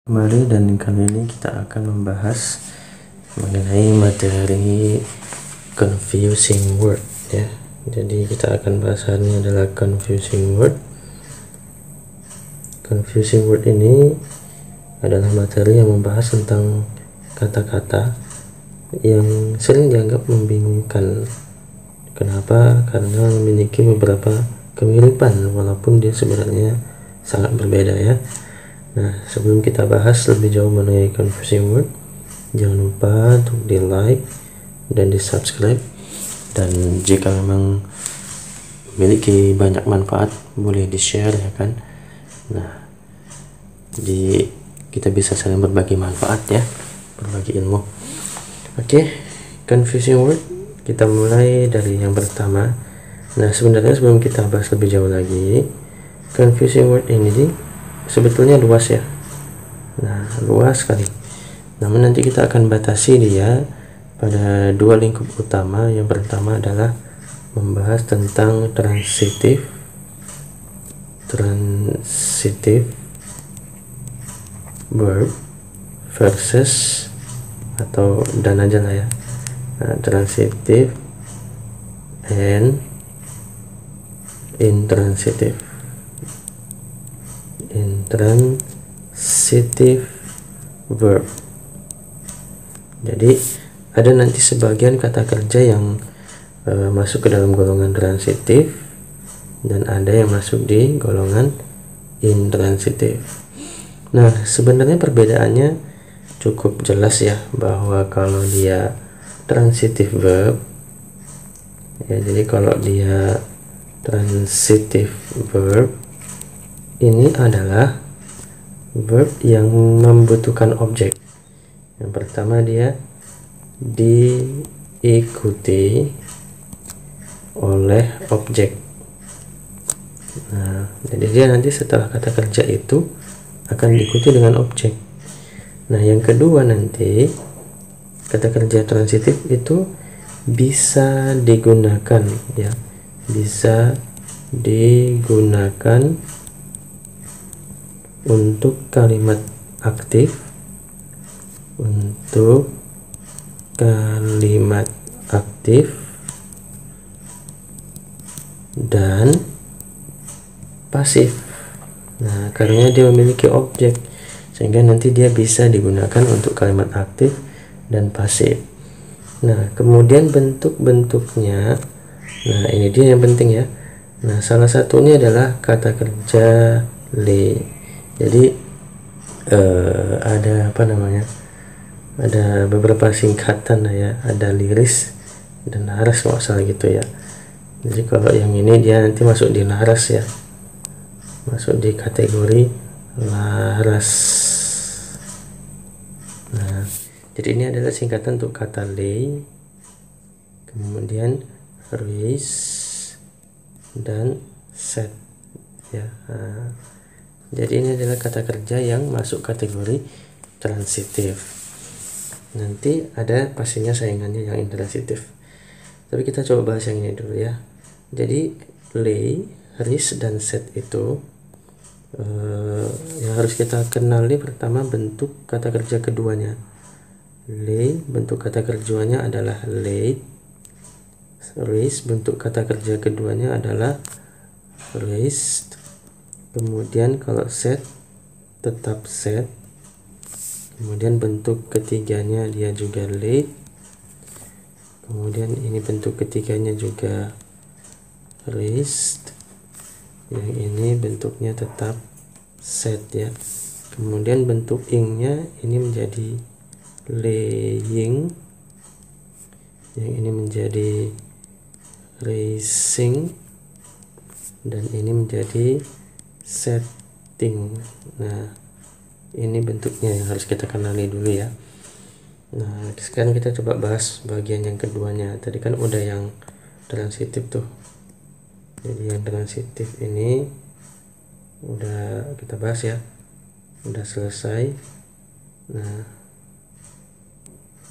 Kembali, dan kali ini kita akan membahas mengenai materi confusing word ya. Jadi kita akan bahas hari ini adalah confusing word. Confusing word ini adalah materi yang membahas tentang kata-kata yang sering dianggap membingungkan. Kenapa? Karena memiliki beberapa kemiripan walaupun dia sebenarnya sangat berbeda ya. Nah, sebelum kita bahas lebih jauh mengenai confusing word, jangan lupa untuk di like dan di subscribe, dan jika memang memiliki banyak manfaat boleh di share ya kan. Nah, jadi kita bisa saling berbagi manfaat ya, berbagi ilmu. Oke, confusing word, kita mulai dari yang pertama. Nah, sebenarnya sebelum kita bahas lebih jauh lagi, confusing word ini sebetulnya luas ya. Nah, luas sekali. Namun nanti kita akan batasi dia pada dua lingkup utama. Yang pertama adalah membahas tentang transitive verb versus atau dan aja lah ya. Nah, transitive and intransitive verb. Jadi ada nanti sebagian kata kerja yang masuk ke dalam golongan transitif dan ada yang masuk di golongan intransitif. Nah, sebenarnya perbedaannya cukup jelas ya, bahwa kalau dia transitive verb ya, jadi kalau dia transitive verb ini adalah verb yang membutuhkan objek. Yang pertama, dia diikuti oleh objek. Nah, jadi dia nanti setelah kata kerja itu akan diikuti dengan objek. Nah, yang kedua, nanti kata kerja transitif itu bisa digunakan ya, bisa digunakan untuk kalimat aktif, dan pasif. Nah, karena dia memiliki objek sehingga nanti dia bisa digunakan untuk kalimat aktif dan pasif. Nah, kemudian bentuk-bentuknya, nah ini dia yang penting ya. Nah, salah satunya adalah kata kerja lay. Jadi ada apa namanya, ada beberapa singkatan ya, ada liris dan laras kalau salah gitu ya. Jadi kalau yang ini dia nanti masuk di laras ya, masuk di kategori laras. Nah, jadi ini adalah singkatan untuk kata lay, kemudian raise dan set ya. Nah, jadi ini adalah kata kerja yang masuk kategori transitif. Nanti ada pastinya saingannya yang intransitif, tapi kita coba bahas yang ini dulu ya. Jadi lay, raise dan set itu yang harus kita kenali pertama bentuk kata kerja keduanya. Lay, bentuk kata kerjanya adalah laid. Raise, bentuk kata kerja keduanya adalah raised. Kemudian kalau set, tetap set. Kemudian bentuk ketiganya dia juga laid. Kemudian ini bentuk ketiganya juga raised. Yang ini bentuknya tetap set ya. Kemudian bentuk ing-nya ini menjadi laying. Yang ini menjadi raising. Dan ini menjadi setting. Nah, ini bentuknya yang harus kita kenali dulu ya. Nah, sekarang kita coba bahas bagian yang keduanya. Tadi kan udah yang transitif tuh. Jadi yang transitif ini udah kita bahas ya, udah selesai. Nah,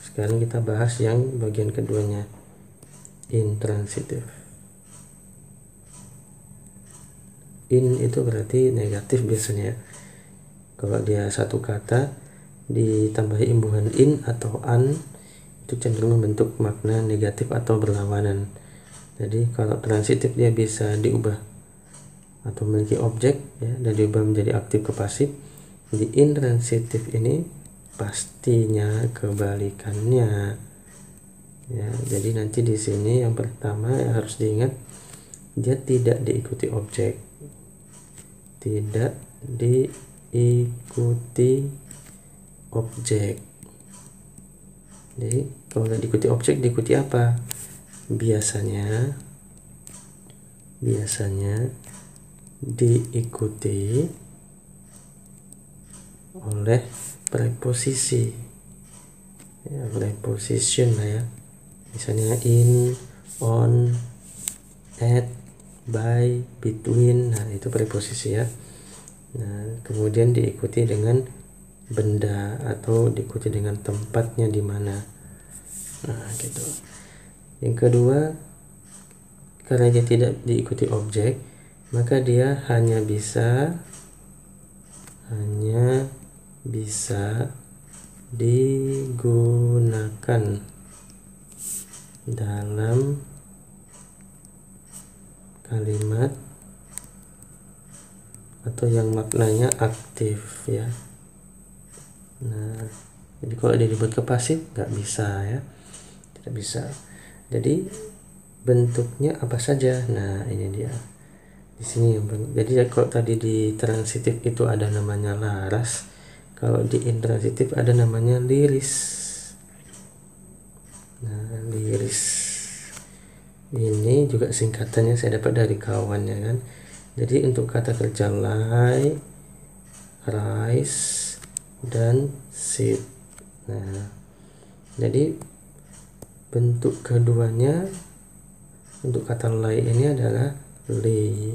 sekarang kita bahas yang bagian keduanya, intransitif. In itu berarti negatif biasanya. Kalau dia satu kata ditambahi imbuhan in atau an, itu cenderung membentuk makna negatif atau berlawanan. Jadi kalau transitif dia bisa diubah atau memiliki objek ya, dan diubah menjadi aktif ke pasif. Di intransitif ini pastinya kebalikannya ya. Jadi nanti di sini yang pertama ya harus diingat, dia tidak diikuti objek, tidak diikuti objek. Jadi kalau diikuti objek, diikuti apa? Biasanya diikuti oleh preposisi ya, preposition lah ya, misalnya in, on, at, by, between. Nah itu preposisi ya. Nah kemudian diikuti dengan benda atau diikuti dengan tempatnya di mana. Nah gitu. Yang kedua, karena dia tidak diikuti objek, maka dia hanya bisa digunakan dalam kalimat atau yang maknanya aktif ya. Nah jadi kalau dia dibuat ke pasif nggak bisa ya, tidak bisa. Jadi bentuknya apa saja? Nah ini dia di sini. Jadi kalau tadi di transitif itu ada namanya laras, kalau di intransitif ada namanya liris. Nah liris ini juga singkatannya saya dapat dari kawannya kan. Jadi untuk kata kerja lie, rise, dan sit. Nah jadi bentuk keduanya untuk kata lie ini adalah lay.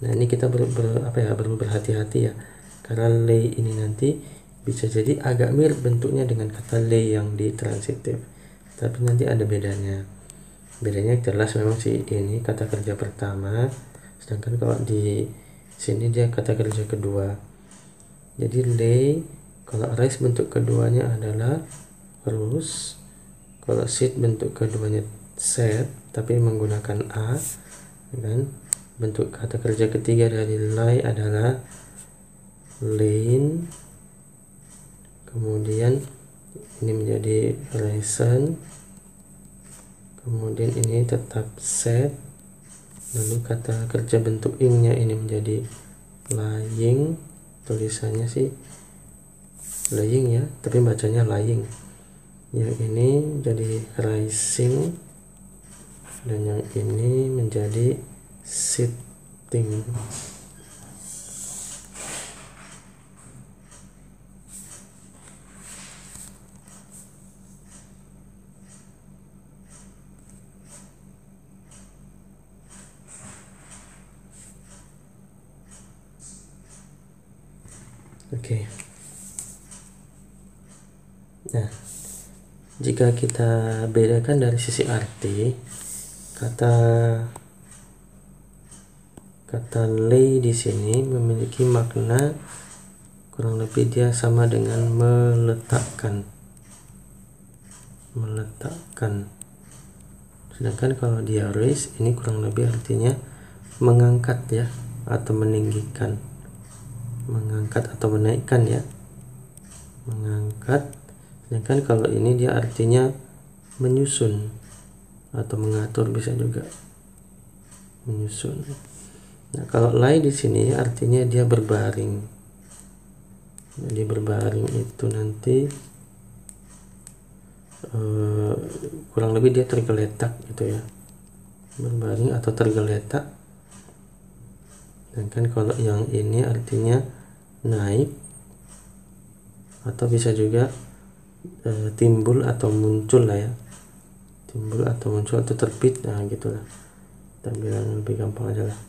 Nah ini kita perlu berhati-hati ya, karena lay ini nanti bisa jadi agak mirip bentuknya dengan kata lay yang di transitif, tapi nanti ada bedanya. Bedanya jelas memang sih, ini kata kerja pertama, sedangkan kalau di sini dia kata kerja kedua. Jadi lay, kalau rise bentuk keduanya adalah ruse, kalau sit bentuk keduanya set tapi menggunakan a, dan bentuk kata kerja ketiga dari lie adalah lane, kemudian ini menjadi reason, kemudian ini tetap set, lalu kata kerja bentuk ing-nya ini menjadi lying, tulisannya sih lying ya, tapi bacanya lying. Yang ini menjadi rising, dan yang ini menjadi sitting. Oke. Nah, jika kita bedakan dari sisi arti, kata lay di sini memiliki makna kurang lebih dia sama dengan meletakkan. Sedangkan kalau dia raise ini kurang lebih artinya mengangkat ya, atau meninggikan, mengangkat atau menaikkan ya, mengangkat. Sedangkan kalau ini dia artinya menyusun atau mengatur, bisa juga menyusun. Nah kalau lie di sini artinya dia berbaring. Jadi berbaring itu nanti kurang lebih dia tergeletak gitu ya, berbaring atau tergeletak. Sedangkan kalau yang ini artinya naik, atau bisa juga timbul atau muncul lah ya, timbul atau muncul atau terbit. Nah gitulah, kita bilang lebih gampang aja lah,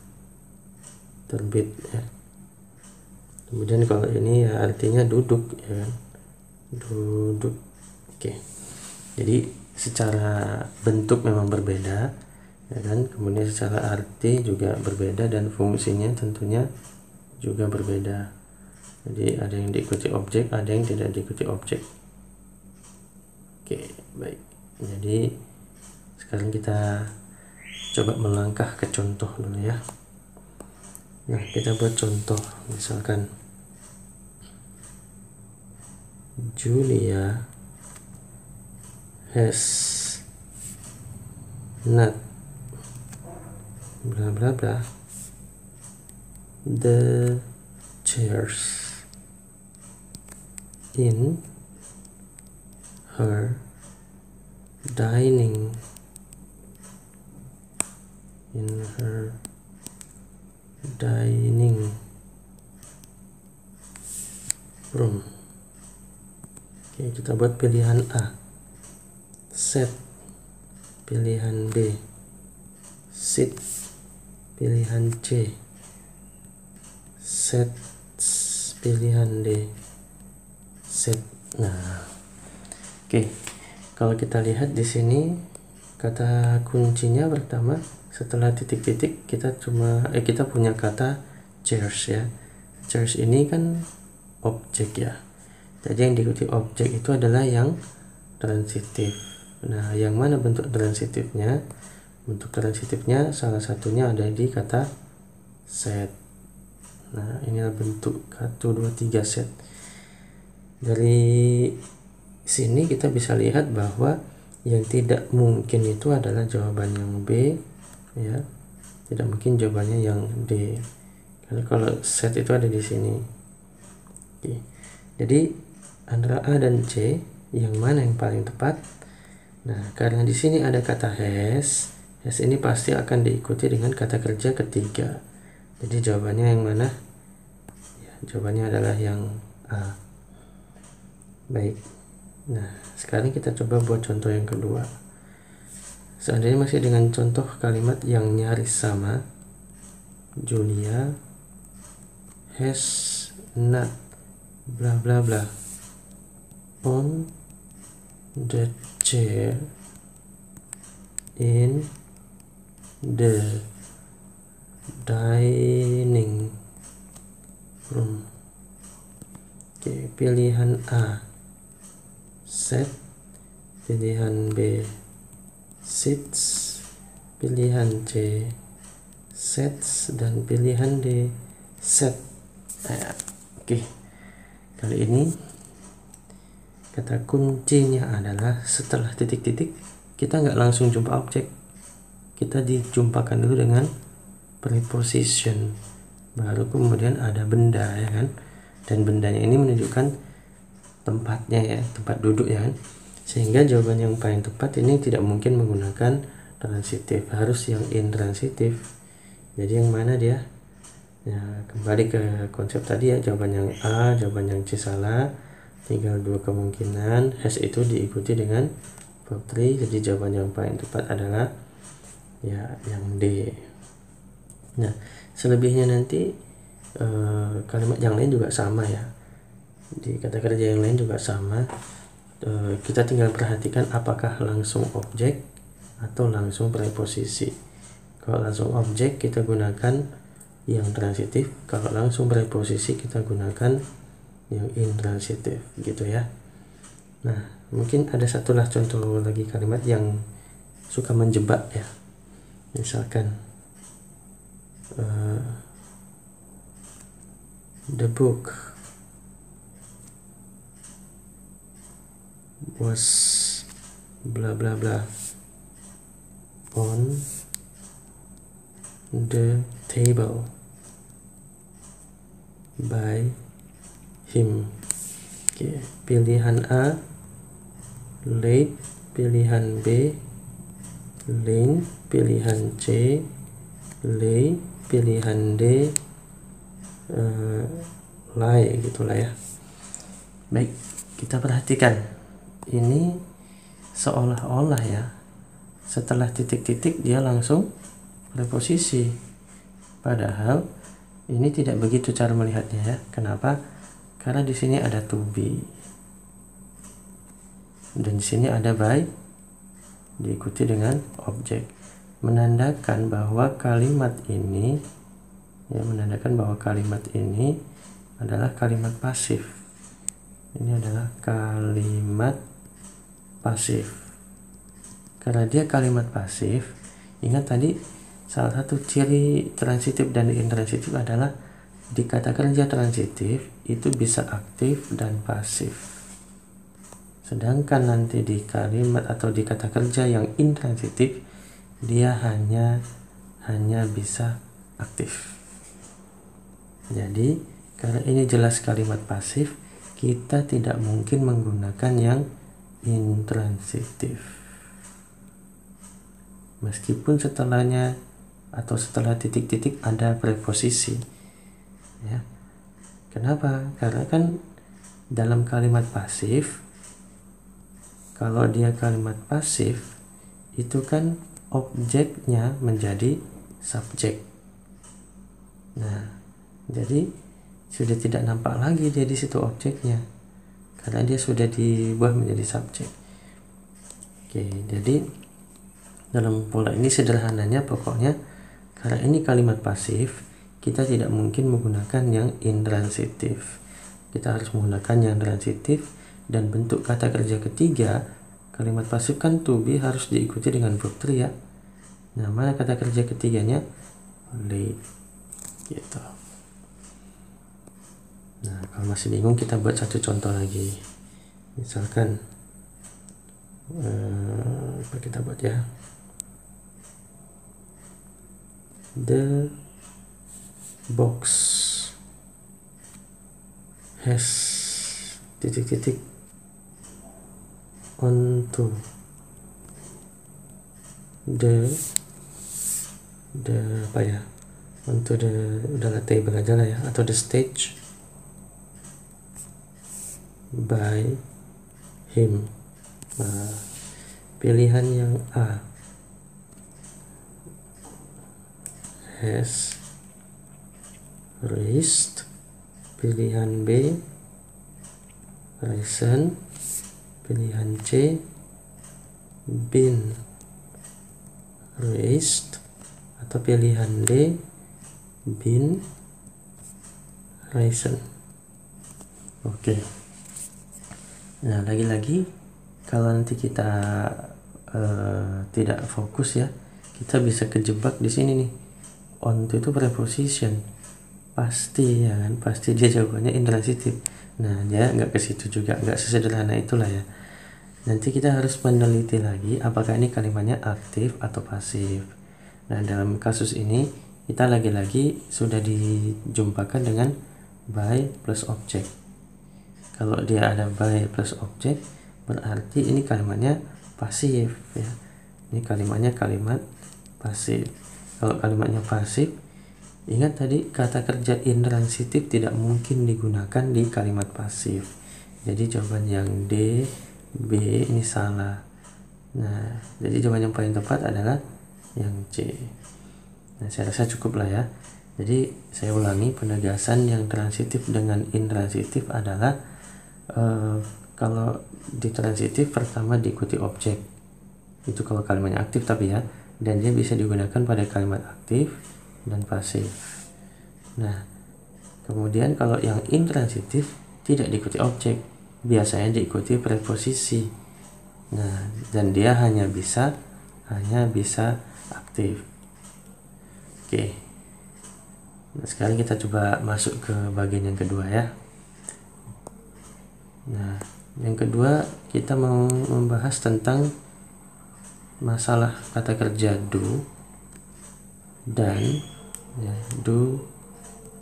terbit ya. Kemudian kalau ini ya artinya duduk ya kan, duduk. Oke. Jadi secara bentuk memang berbeda ya kan, kemudian secara arti juga berbeda, dan fungsinya tentunya juga berbeda. Jadi ada yang diikuti objek, ada yang tidak diikuti objek. Oke, baik. Jadi sekarang kita coba melangkah ke contoh dulu ya. Nah, kita buat contoh, misalkan Julia has not bla bla bla the chairs in her dining room. Oke, kita buat pilihan A, set. Pilihan B, sit. Pilihan C, set. Pilihan D, set. Nah, oke. Kalau kita lihat di sini kata kuncinya pertama setelah titik-titik kita punya kata chairs ya. Chairs ini kan objek ya. Jadi yang diikuti objek itu adalah yang transitif. Nah, yang mana bentuk transitifnya? Bentuk transitifnya salah satunya ada di kata set. Nah, ini bentuk 1, 2, 3 set. Dari sini kita bisa lihat bahwa yang tidak mungkin itu adalah jawaban yang B ya. Tidak mungkin jawabannya yang D. Karena kalau set itu ada di sini. Oke. Jadi antara A dan C yang mana yang paling tepat? Nah, karena di sini ada kata has ini pasti akan diikuti dengan kata kerja ketiga. Jadi jawabannya yang mana? Ya, jawabannya adalah yang A. Baik. Nah, sekarang kita coba buat contoh yang kedua. Seandainya masih dengan contoh kalimat yang nyaris sama, Julia has not bla bla bla on the chair in the dining room. Oke, pilihan A set, pilihan B sits, pilihan C sets, dan pilihan D set. Nah, oke. Kali ini kata kuncinya adalah setelah titik-titik kita nggak langsung jumpa objek, kita dijumpakan dulu dengan preposition, baru kemudian ada benda ya kan, dan bendanya ini menunjukkan tempatnya ya, tempat duduk ya kan. Sehingga jawaban yang paling tepat ini tidak mungkin menggunakan transitif, harus yang intransitif. Jadi yang mana dia? Ya, kembali ke konsep tadi ya, jawaban yang A, jawaban yang C salah. Tinggal dua kemungkinan, has itu diikuti dengan verb 3. Jadi jawaban yang paling tepat adalah ya yang D. Nah, selebihnya nanti kalimat yang lain juga sama ya. Di kata kerja yang lain juga sama. Kita tinggal perhatikan apakah langsung objek atau langsung preposisi. Kalau langsung objek kita gunakan yang transitif, kalau langsung preposisi kita gunakan yang intransitif gitu ya. Nah, mungkin ada satulah contoh lagi kalimat yang suka menjebak ya. Misalkan the book was bla bla bla on the table by him. Oke, pilihan A late, pilihan B lane, pilihan C lay, pilihan D lie gitulah ya. Baik, kita perhatikan ini seolah-olah ya, setelah titik-titik dia langsung preposisi, padahal ini tidak begitu cara melihatnya ya. Kenapa? Karena di sini ada to be dan di sini ada by diikuti dengan objek, menandakan bahwa kalimat ini adalah kalimat pasif. Ini adalah kalimat pasif. Karena dia kalimat pasif, ingat tadi salah satu ciri transitif dan intransitif adalah di kata kerja transitif itu bisa aktif dan pasif. Sedangkan nanti di kalimat atau di kata kerja yang intransitif dia hanya bisa aktif. Jadi karena ini jelas kalimat pasif, kita tidak mungkin menggunakan yang intransitif. Meskipun setelahnya atau setelah titik-titik ada preposisi. Ya. Kenapa? Karena kan dalam kalimat pasif, kalau dia kalimat pasif itu kan objeknya menjadi subjek. Nah, jadi sudah tidak nampak lagi dia di situ objeknya karena dia sudah diubah menjadi subjek. Oke, jadi dalam pola ini sederhananya pokoknya karena ini kalimat pasif, kita tidak mungkin menggunakan yang intransitif. Kita harus menggunakan yang transitif, dan bentuk kata kerja ketiga kalimat pasif kan to be harus diikuti dengan verb 3 ya. Nah, mana kata kerja ketiganya? Late gitu. Nah, kalau masih bingung kita buat satu contoh lagi. Misalkan apa kita buat ya? The box has titik-titik onto the apa ya? Onto the, udahlah table aja lah ya, atau the stage by him. Nah, pilihan yang A has raised, pilihan B risen, pilihan C been raised, atau pilihan D been risen. Oke. Nah, lagi-lagi kalau nanti kita tidak fokus ya, kita bisa kejebak di sini nih. On itu preposition, pasti ya kan, pasti dia jawabannya intransitif. Nah, dia nggak ke situ juga, nggak sesederhana itulah ya. Nanti kita harus meneliti lagi apakah ini kalimatnya aktif atau pasif. Nah, dalam kasus ini kita lagi-lagi sudah dijumpakan dengan by plus object. Kalau dia ada by plus object, berarti ini kalimatnya pasif ya. Ini kalimatnya kalimat pasif. Kalau kalimatnya pasif, ingat tadi kata kerja intransitif tidak mungkin digunakan di kalimat pasif. Jadi jawaban yang D, B ini salah. Nah, jadi jawaban yang paling tepat adalah yang C. Nah, saya rasa cukup lah ya. Jadi saya ulangi, penegasan yang transitif dengan intransitif adalah kalau di transitif pertama diikuti objek. Itu kalau kalimatnya aktif tapi ya, dan dia bisa digunakan pada kalimat aktif dan pasif. Nah, kemudian kalau yang intransitif tidak diikuti objek, biasanya diikuti preposisi. Nah, dan dia hanya bisa aktif. Oke. Nah, sekarang kita coba masuk ke bagian yang kedua ya. Nah, yang kedua kita mau membahas tentang masalah kata kerja do dan ya, do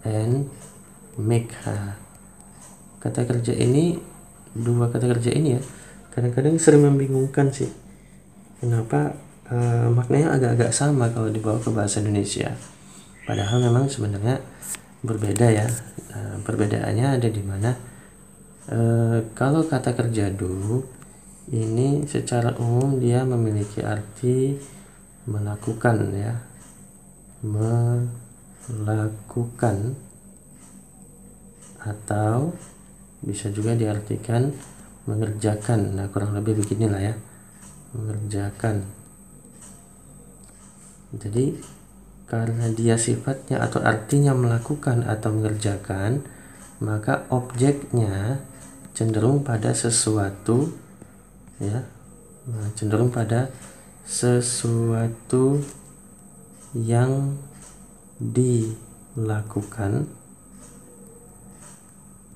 and make. Kata kerja ini, dua kata kerja ini ya kadang-kadang sering membingungkan sih. Kenapa maknanya agak-agak sama kalau dibawa ke bahasa Indonesia, padahal memang sebenarnya berbeda ya. Perbedaannya ada di mana kalau kata kerja do ini secara umum dia memiliki arti melakukan ya, melakukan, atau bisa juga diartikan mengerjakan. Nah, kurang lebih beginilah ya, mengerjakan. Jadi karena dia sifatnya atau artinya melakukan atau mengerjakan, maka objeknya cenderung pada sesuatu, ya, cenderung pada sesuatu yang dilakukan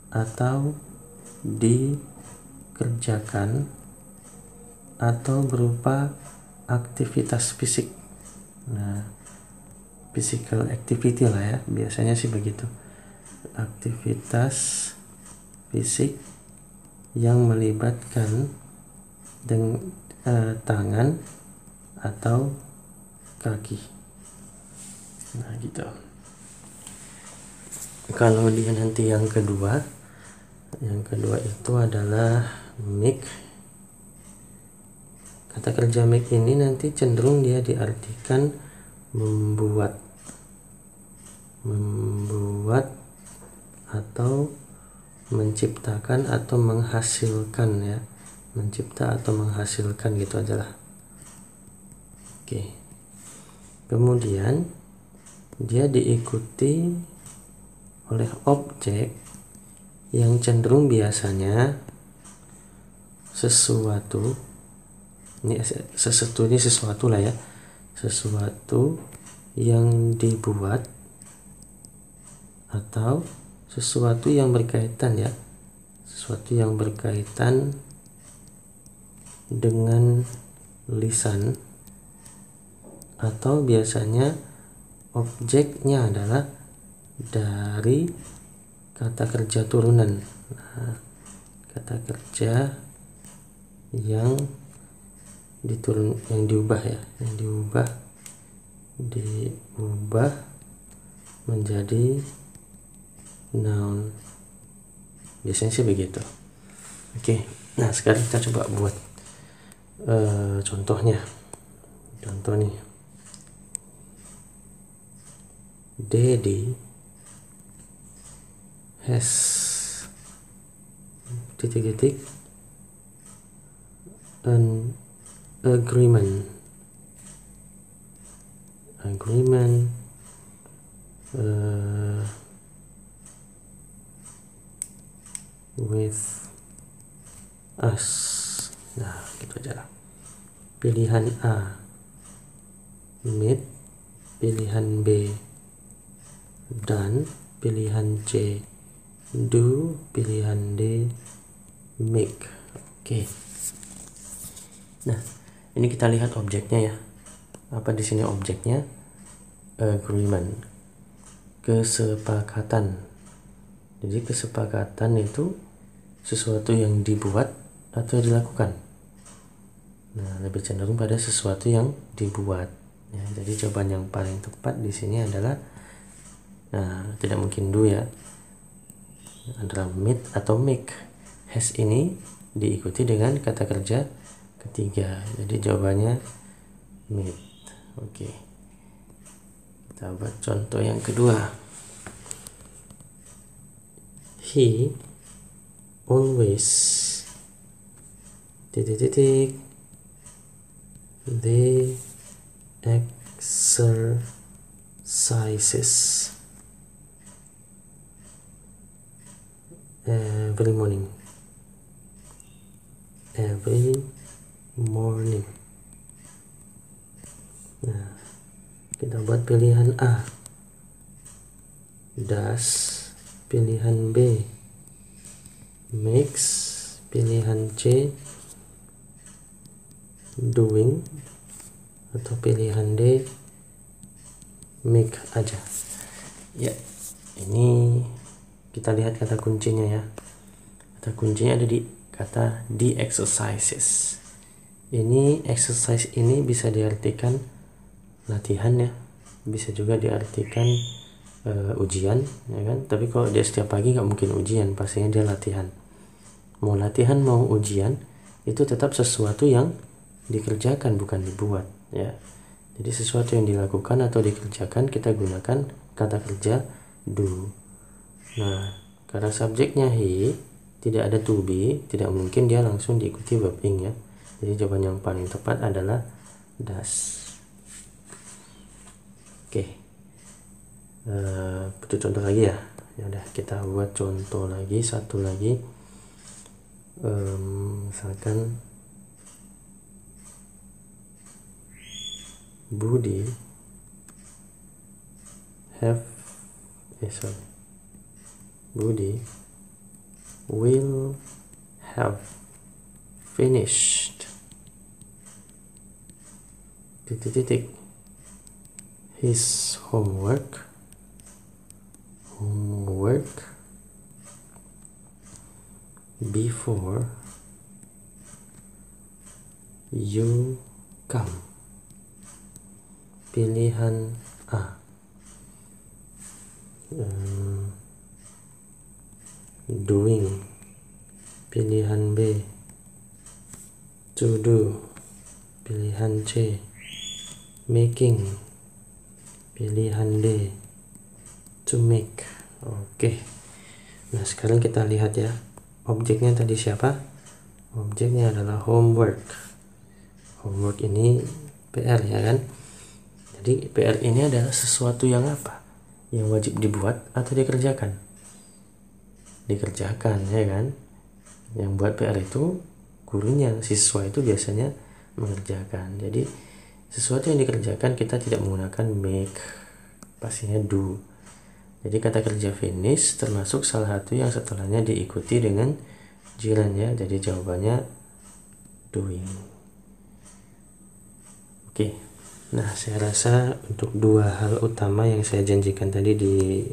atau dikerjakan atau berupa aktivitas fisik. Nah, physical activity lah ya, biasanya sih begitu. Aktivitas fisik yang melibatkan tangan atau kaki. Nah, gitu. Kalau dia nanti yang kedua itu adalah make. Kata kerja make ini nanti cenderung dia diartikan membuat atau menciptakan atau menghasilkan, ya, mencipta atau menghasilkan, gitu aja lah. Oke. Kemudian dia diikuti oleh objek yang cenderung biasanya sesuatu lah ya, sesuatu yang dibuat atau sesuatu yang berkaitan, ya, sesuatu yang berkaitan dengan lisan, atau biasanya objeknya adalah dari kata kerja turunan. Nah, kata kerja yang diubah, ya, yang diubah menjadi noun. Biasanya sih begitu. Oke, nah sekarang kita coba buat contohnya. Contoh nih, Daddy has an agreement with us. Nah, gitu aja lah. Pilihan A meet, pilihan B done, pilihan C do, pilihan D make. Oke. Nah, ini kita lihat objeknya, ya. Apa di sini objeknya? Agreement, kesepakatan. Jadi kesepakatan itu sesuatu yang dibuat atau dilakukan. Nah, lebih cenderung pada sesuatu yang dibuat, ya. Jadi jawaban yang paling tepat di sini adalah, nah, tidak mungkin do, ya, antara meet atau make. Has ini diikuti dengan kata kerja ketiga, jadi jawabannya meet. Oke, kita buat contoh yang kedua. He always the exercises every morning. Nah, kita buat pilihan A does, pilihan B makes, pilihan C doing, atau pilihan D make aja. Ya, ini kita lihat kata kuncinya, ya. Kata kuncinya ada di kata the exercises. Ini exercise ini bisa diartikan latihan, ya, bisa juga diartikan ujian, ya kan. Tapi kalau dia setiap pagi nggak mungkin ujian, pastinya dia latihan. Mau latihan mau ujian itu tetap sesuatu yang dikerjakan, bukan dibuat, ya. Jadi sesuatu yang dilakukan atau dikerjakan kita gunakan kata kerja do. Nah, karena subjeknya he, tidak ada to be, tidak mungkin dia langsung diikuti verb ing, ya. Jadi jawaban yang paling tepat adalah does. Oke. Itu contoh lagi, ya. Ya udah, kita buat contoh lagi, satu lagi. Misalkan Budi Budi will have finished his homework before you come. Pilihan A. Doing. Pilihan B. To do. Pilihan C. Making. Pilihan D. To make. Oke. Nah, sekarang kita lihat ya. Objeknya tadi siapa? Objeknya adalah homework. Homework ini PR ya kan? Jadi PR ini adalah sesuatu yang apa? Yang wajib dibuat atau dikerjakan? Dikerjakan ya kan? Yang buat PR itu gurunya, siswa itu biasanya mengerjakan. Jadi sesuatu yang dikerjakan kita tidak menggunakan make, pastinya do. Jadi kata kerja finish termasuk salah satu yang setelahnya diikuti dengan jiran ya. Jadi jawabannya doing. Oke. Nah, saya rasa untuk dua hal utama yang saya janjikan tadi di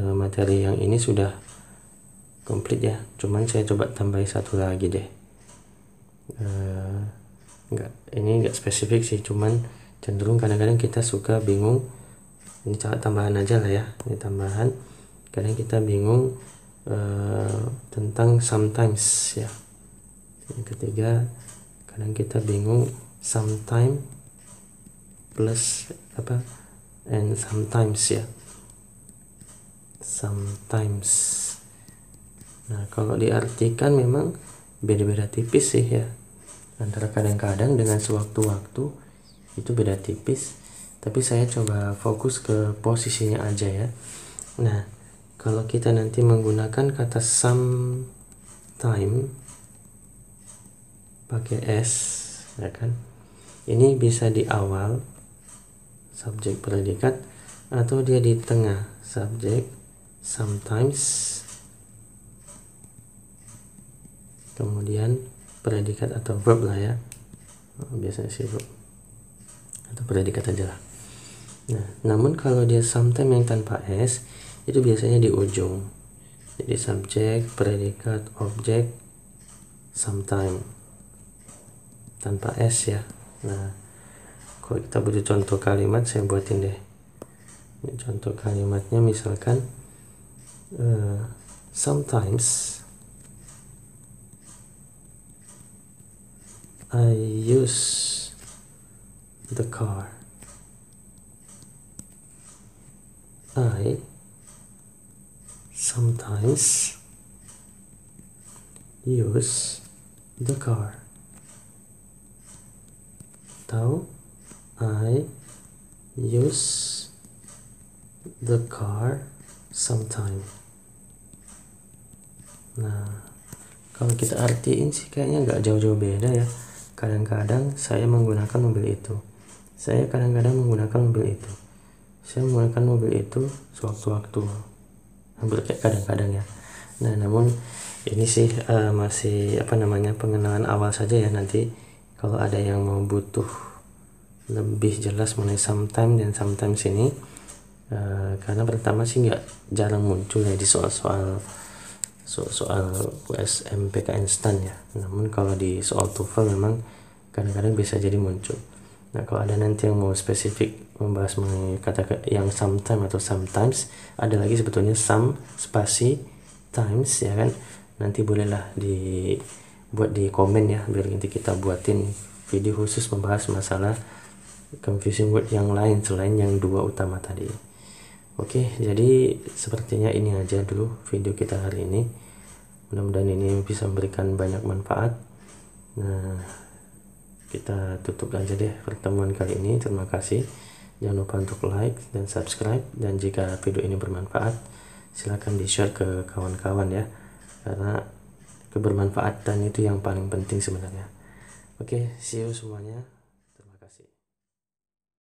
materi yang ini sudah komplit ya. Cuman saya coba tambahin satu lagi deh. Ini enggak spesifik sih, cuman cenderung kadang-kadang kita suka bingung. Ini tambahan aja lah ya, ini tambahan. Kadang kita bingung tentang sometimes ya. Yang ketiga, kadang kita bingung sometimes plus apa and sometimes ya. Sometimes. Nah, kalau diartikan memang beda-beda tipis sih ya. Antara kadang-kadang dengan sewaktu-waktu itu beda tipis. Tapi saya coba fokus ke posisinya aja ya. Nah, kalau kita nanti menggunakan kata sometime pakai s ya kan. Ini bisa di awal subjek predikat atau dia di tengah subjek sometimes kemudian predikat atau verb lah ya. Biasanya sih verb atau predikat aja lah. Nah, namun kalau dia sometimes yang tanpa s itu biasanya di ujung. Jadi subjek, predikat, objek, sometime tanpa s ya. Nah, kalau kita butuh contoh kalimat, saya buatin deh. Ini contoh kalimatnya misalkan sometimes I use the car. I sometimes use the car. Atau I use the car sometime. Nah, kalau kita artiin sih kayaknya nggak jauh-jauh beda ya. Kadang-kadang saya menggunakan mobil itu. Saya kadang-kadang menggunakan mobil itu. Saya menggunakan mobil itu sewaktu-waktu. Hampir kayak kadang-kadang ya. Nah, namun ini sih masih pengenalan awal saja ya. Nanti kalau ada yang mau butuh lebih jelas mengenai sometimes dan sometimes ini, karena pertama sih nggak jarang muncul ya di soal USMPK instan ya. Namun kalau di soal TOEFL memang kadang-kadang bisa jadi muncul. Nah, kalau ada nanti yang mau spesifik membahas mengenai kata yang sometimes atau sometimes, ada lagi sebetulnya some spasi times ya kan. Nanti bolehlah dibuat di komen ya, biar nanti kita buatin video khusus membahas masalah confusing word yang lain selain yang dua utama tadi. Oke, jadi sepertinya ini aja dulu video kita hari ini. Mudah-mudahan ini bisa memberikan banyak manfaat. Nah, kita tutup aja deh pertemuan kali ini. Terima kasih. Jangan lupa untuk like dan subscribe. Dan jika video ini bermanfaat, silahkan di share ke kawan-kawan ya, karena kebermanfaatan itu yang paling penting sebenarnya. Oke, see you semuanya, terima kasih.